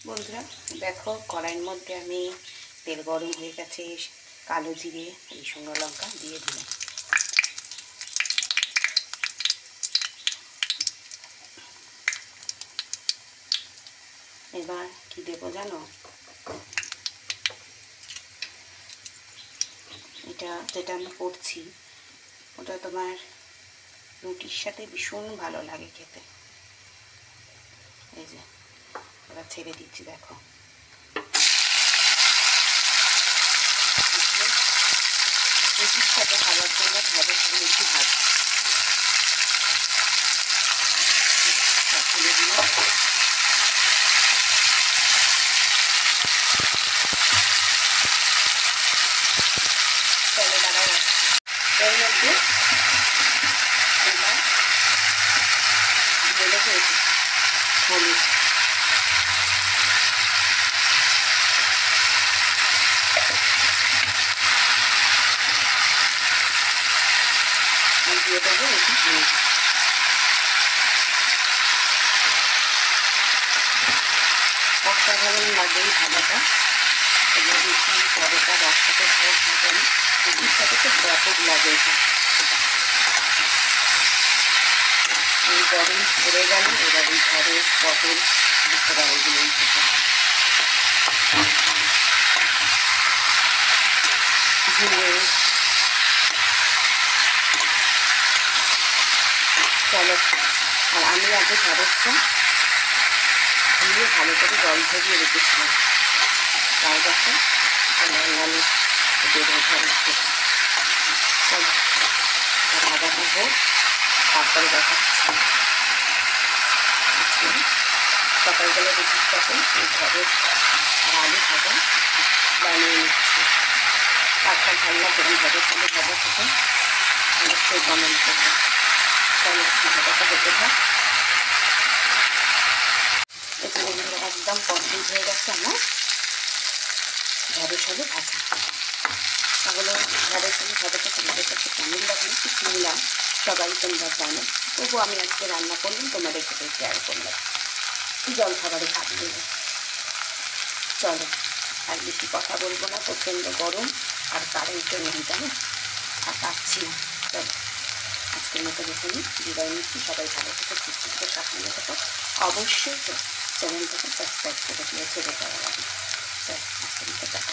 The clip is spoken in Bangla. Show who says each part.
Speaker 1: বন্ধুরা দেখো, কড়াইয়ের মধ্যে আমি তেল গরম হয়ে গেছে, কালো জিরে এই শুকনো লঙ্কা দিয়ে দিলাম। এবার কি দেবো জানো, এটা যেটা আমি করছি ওটা তোমার রুটির সাথে ভীষণ ভালো লাগে খেতে। এই যে এবার ছেড়ে দিচ্ছি, দেখো রুটির সাথে খাবার জন্য ভালো করে একটু ভাজছি। ছেড়ে দিলাম। তেলে দাঁড়াও এর মধ্যে এবার দিয়ে দেবো হলুদ, দিয়ে দেবো একটু হলুদ। অসাধারণ লাগে এই ভাজাটা। এবার রুটি পরোটা রসাতে সব ভাজা রুটির সাথে তো ব্যাপক লাগে। এটা এই গরম পড়ে গেল, এবার এই ঘরে পটল বুঝতে পারো এগুলো এই খেতে ঝিঙে। চলো, আর আমি আগে ঢেঁড়সটা ধুয়ে ভালো করে জল ঝরিয়ে রেখেছিলাম, তাই দেখো লাল বেরো ঢেঁড়সটা। চলো ভাজাটা হোক, তারপরে দেখাচ্ছি। সকালবেলা রুটির সাথে এই ঢেঁড়স আর আলু ভাজা বানিয়ে নিচ্ছি। কার কার ভালো লাগে এরকম ঢেঁড়স আলু ভাজা খেতে অবশ্যই কমেন্ট করবে। চলো ভাজাটা হতে থাক। এই যে বন্ধুরা একদম কমপ্লিট হয়ে গেছে আমার ঢেঁড়স আলু ভাজা। তাহলে ঢেঁড়স আলু ভাজাটা তোমাদের কাছে কেমন লাগলো কি শুনলাম, সবাই তোমরা জানো, তবু আমি আজকে রান্না করলাম, তোমাদের সাথে শেয়ার করলাম জল খাবারে ভাত দেবো। চলো আর বেশি কথা বলবো না, প্রচণ্ড গরম আর কারেন্টও নেই, জানো, আর পাচ্ছি না। চলো আজকের মতো দেখুন বিদায় নিচ্ছি। সবাই ভালো থেকে সুস্থ থেকে সাফল্য থেকে অবশ্যই চ্যানেলটাকে সাবস্ক্রাইব করে দিয়েছে, যেটা লাগে। চল আজকের মতো টাকা।